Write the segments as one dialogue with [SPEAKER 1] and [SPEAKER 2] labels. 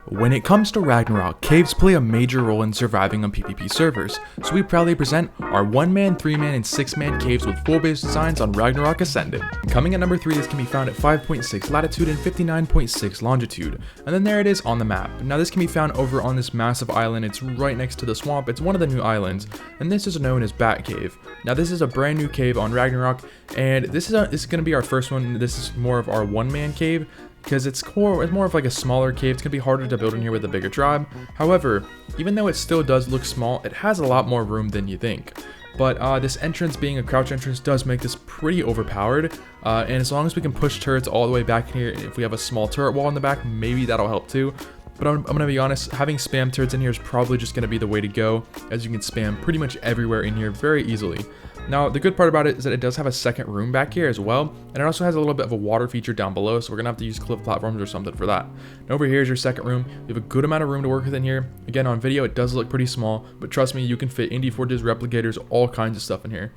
[SPEAKER 1] When it comes to Ragnarok, caves play a major role in surviving on PvP servers, so we proudly present our 1-man, 3-man, and 6-man caves with full base designs on Ragnarok Ascended. Coming at number 3, this can be found at 5.6 latitude and 59.6 longitude, and then there it is on the map. Now this can be found over on this massive island. It's right next to the swamp. It's one of the new islands, and this is known as Bat Cave. Now this is a brand new cave on Ragnarok, and this is going to be our first one. This is more of our 1-man cave, because it's more of like a smaller cave. It's going to be harder to build in here with a bigger tribe. However, even though it still does look small, it has a lot more room than you think. But this entrance being a crouch entrance does make this pretty overpowered, and as long as we can push turrets all the way back in here, if we have a small turret wall in the back, maybe that'll help too. But I'm going to be honest, having spam turrets in here is probably just going to be the way to go, as you can spam pretty much everywhere in here very easily. Now, the good part about it is that it does have a second room back here as well, and it also has a little bit of a water feature down below, so we're going to have to use cliff platforms or something for that. And over here is your second room. You have a good amount of room to work with in here. Again, on video, it does look pretty small, but trust me, you can fit indie forges, replicators, all kinds of stuff in here.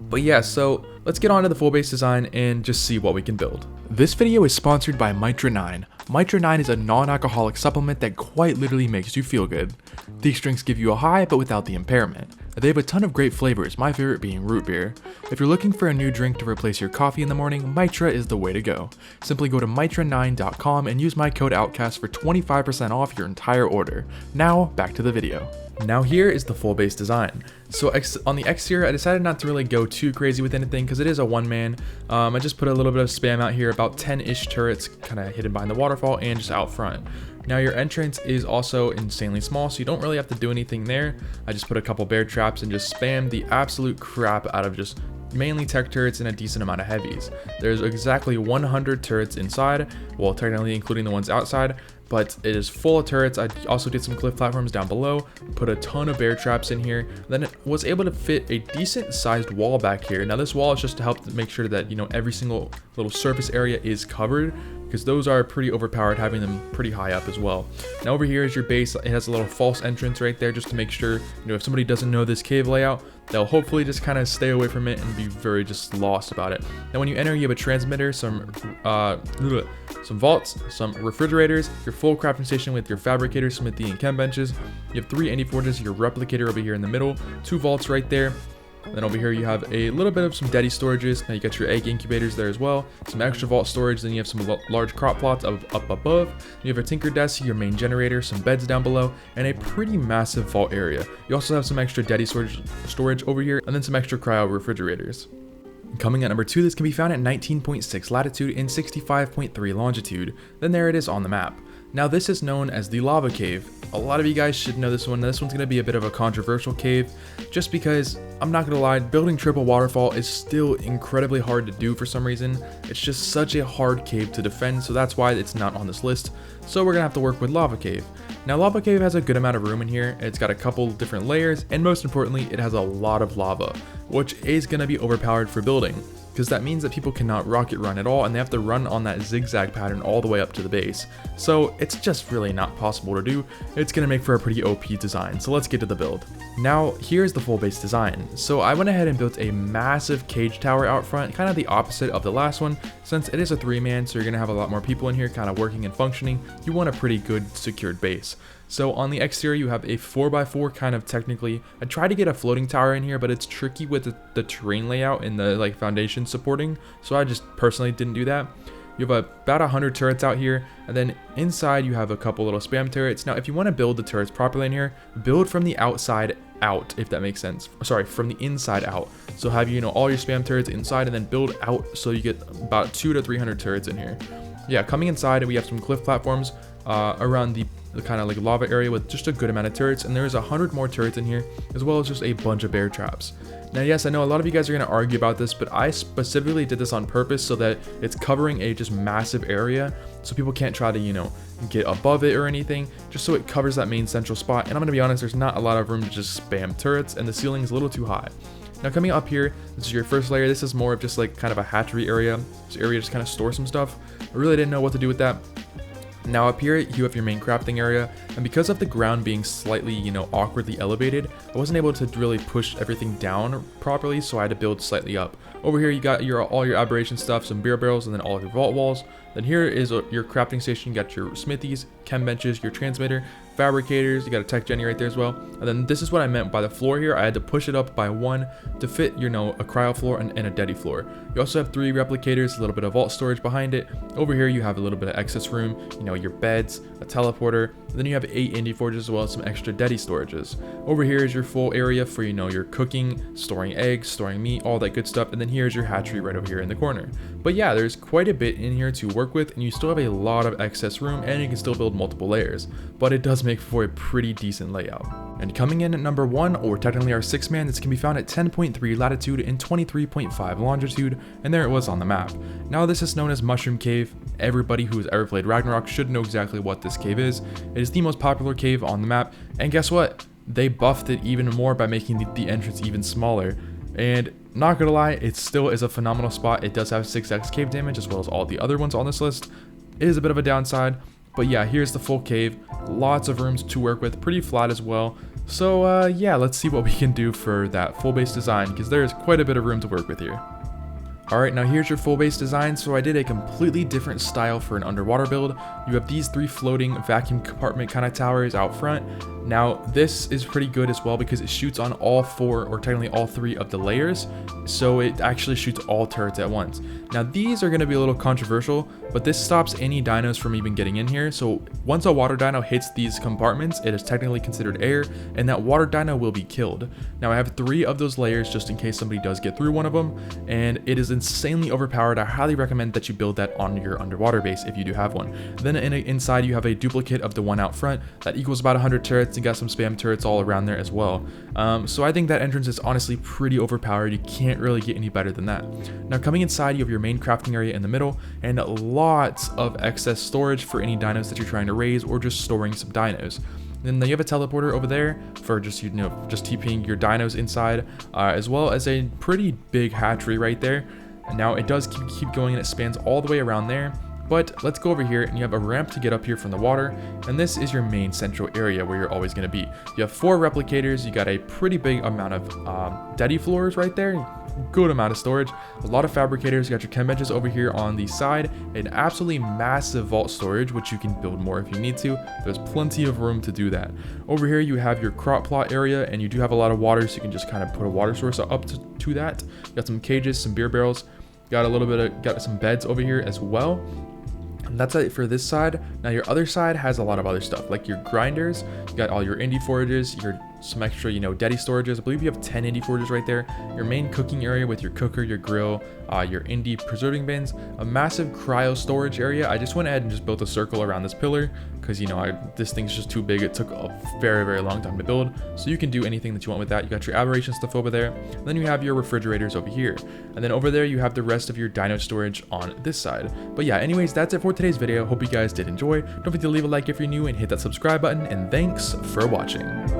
[SPEAKER 1] But yeah, so let's get on to the full base design and just see what we can build. This video is sponsored by Mitra 9. Mitra 9 is a non-alcoholic supplement that quite literally makes you feel good. These drinks give you a high but without the impairment. They have a ton of great flavors, my favorite being root beer. If you're looking for a new drink to replace your coffee in the morning, Mitra is the way to go. Simply go to mitra9.com and use my code Outcasts for 25% off your entire order. Now, back to the video. Now here is the full base design. So on the exterior, I decided not to really go too crazy with anything because it is a 1-man. I just put a little bit of spam out here, about 10-ish turrets kind of hidden behind the waterfall and just out front. Now your entrance is also insanely small, so you don't really have to do anything there. I just put a couple bear traps and just spam the absolute crap out of just mainly tech turrets and a decent amount of heavies. There's exactly 100 turrets inside, well technically including the ones outside, but it is full of turrets. I also did some cliff platforms down below, put a ton of bear traps in here, then it was able to fit a decent sized wall back here. Now this wall is just to help make sure that, you know, every single little surface area is covered, because those are pretty overpowered, having them pretty high up as well. Now over here is your base. It has a little false entrance right there just to make sure, you know, if somebody doesn't know this cave layout, they'll hopefully just kind of stay away from it and be very just lost about it. Now when you enter, you have a transmitter, some vaults, some refrigerators, your full crafting station with your fabricator, smithy, and chem benches. You have 3 indie forges, your replicator over here in the middle, 2 vaults right there. Then over here you have a little bit of some daddy storages. Now you got your egg incubators there as well, some extra vault storage, then you have some large crop plots up above. You have a tinker desk, your main generator, some beds down below, and a pretty massive vault area. You also have some extra daddy storage over here, and then some extra cryo refrigerators. Coming at number 2, this can be found at 19.6 latitude and 65.3 longitude. Then there it is on the map. Now this is known as the lava cave. A lot of you guys should know this one. This one's going to be a bit of a controversial cave, just because, I'm not going to lie, building triple waterfall is still incredibly hard to do for some reason. It's just such a hard cave to defend, so that's why it's not on this list. So we're going to have to work with lava cave. Now lava cave has a good amount of room in here. It's got a couple different layers, and most importantly, it has a lot of lava, which is going to be overpowered for building, because that means that people cannot rocket run at all, and they have to run on that zigzag pattern all the way up to the base. So it's just really not possible to do. It's going to make for a pretty OP design, so let's get to the build. Now here's the full base design. So I went ahead and built a massive cage tower out front, kind of the opposite of the last one. Since it is a 3-man, so you're going to have a lot more people in here kind of working and functioning, you want a pretty good secured base. So on the exterior, you have a 4x4 kind of technically. I tried to get a floating tower in here, but it's tricky with the terrain layout and the foundation supporting. So I just personally didn't do that. You have about 100 turrets out here, and then inside you have a couple little spam turrets. Now if you want to build the turrets properly in here, build from the outside out, if that makes sense. Sorry, from the inside out. So have, you know, all your spam turrets inside, and then build out so you get about 200 to 300 turrets in here. Yeah, coming inside, we have some cliff platforms around the kind of like lava area with just a good amount of turrets, and there's 100 more turrets in here, as well as just a bunch of bear traps. Now yes, I know a lot of you guys are going to argue about this, but I specifically did this on purpose so that it's covering a just massive area, so people can't try to, you know, get above it or anything, just so it covers that main central spot. And I'm going to be honest, there's not a lot of room to just spam turrets, and the ceiling is a little too high. Now coming up here, this is your first layer. This is more of just like kind of a hatchery area. This area just kind of stores some stuff. I really didn't know what to do with that. Now up here you have your main crafting area, and because of the ground being slightly, awkwardly elevated, I wasn't able to really push everything down properly, so I had to build slightly up. Over here you got all your aberration stuff, some beer barrels, and then all of your vault walls. Then here is your crafting station. You got your smithies, chem benches, your transmitter, fabricators, you got a tech genny right there as well. And then this is what I meant by the floor here. I had to push it up by 1 to fit, a cryo floor and a deady floor. You also have 3 replicators, a little bit of vault storage behind it. Over here you have a little bit of excess room, your beds, a teleporter. And then you have 8 indie forges as well as some extra deady storages. Over here is your full area for, your cooking, storing eggs, storing meat, all that good stuff. And then here's your hatchery right over here in the corner. But yeah, there's quite a bit in here to work with, and you still have a lot of excess room, and you can still build multiple layers, but it does make for a pretty decent layout. And coming in at number 1, or technically our 6th man, this can be found at 10.3 latitude and 23.5 longitude, and there it was on the map. Now this is known as Mushroom Cave. Everybody who has ever played Ragnarok should know exactly what this cave is. It is the most popular cave on the map, and guess what? They buffed it even more by making the entrance even smaller. And not gonna lie, it still is a phenomenal spot. It does have 6x cave damage as well as all the other ones on this list. It is a bit of a downside, but yeah, here's the full cave. Lots of rooms to work with, pretty flat as well. So yeah, let's see what we can do for that full base design, because there's quite a bit of room to work with here. Alright, now here's your full base design. So I did a completely different style for an underwater build. You have these 3 floating vacuum compartment kind of towers out front. Now this is pretty good as well because it shoots on all 4, or technically all 3 of the layers, so it actually shoots all turrets at once. Now these are going to be a little controversial, but this stops any dinos from even getting in here. So once a water dino hits these compartments, it is technically considered air, and that water dino will be killed. Now I have 3 of those layers just in case somebody does get through one of them, and it is insanely overpowered. I highly recommend that you build that on your underwater base if you do have one. Then inside you have a duplicate of the one out front that equals about 100 turrets, and got some spam turrets all around there as well. So I think that entrance is honestly pretty overpowered. You can't really get any better than that. Now coming inside, you have your main crafting area in the middle, and lots of excess storage for any dinos that you're trying to raise or just storing some dinos. Then you have a teleporter over there for just just TPing your dinos inside, as well as a pretty big hatchery right there. And now it does keep going, and it spans all the way around there. But let's go over here, and you have a ramp to get up here from the water, and this is your main central area where you're always going to be. You have 4 replicators, you got a pretty big amount of deady floors right there, good amount of storage, a lot of fabricators, you got your chem benches over here on the side, an absolutely massive vault storage, which you can build more if you need to. There's plenty of room to do that. Over here you have your crop plot area, and you do have a lot of water, so you can just kind of put a water source up to that. You got some cages, some beer barrels, got some beds over here as well. And that's it for this side. Now your other side has a lot of other stuff, like your grinders, you got all your indie forages, some extra, deady storages. I believe you have 10 indie forages right there. Your main cooking area with your cooker, your grill, your indie preserving bins, a massive cryo storage area. I just went ahead and just built a circle around this pillar because, this thing's just too big. It took a very, very long time to build. So you can do anything that you want with that. You got your aberration stuff over there. And then you have your refrigerators over here. And then over there, you have the rest of your dino storage on this side. But yeah, anyways, that's it for today's video. Hope you guys did enjoy. Don't forget to leave a like if you're new and hit that subscribe button. And thanks for watching.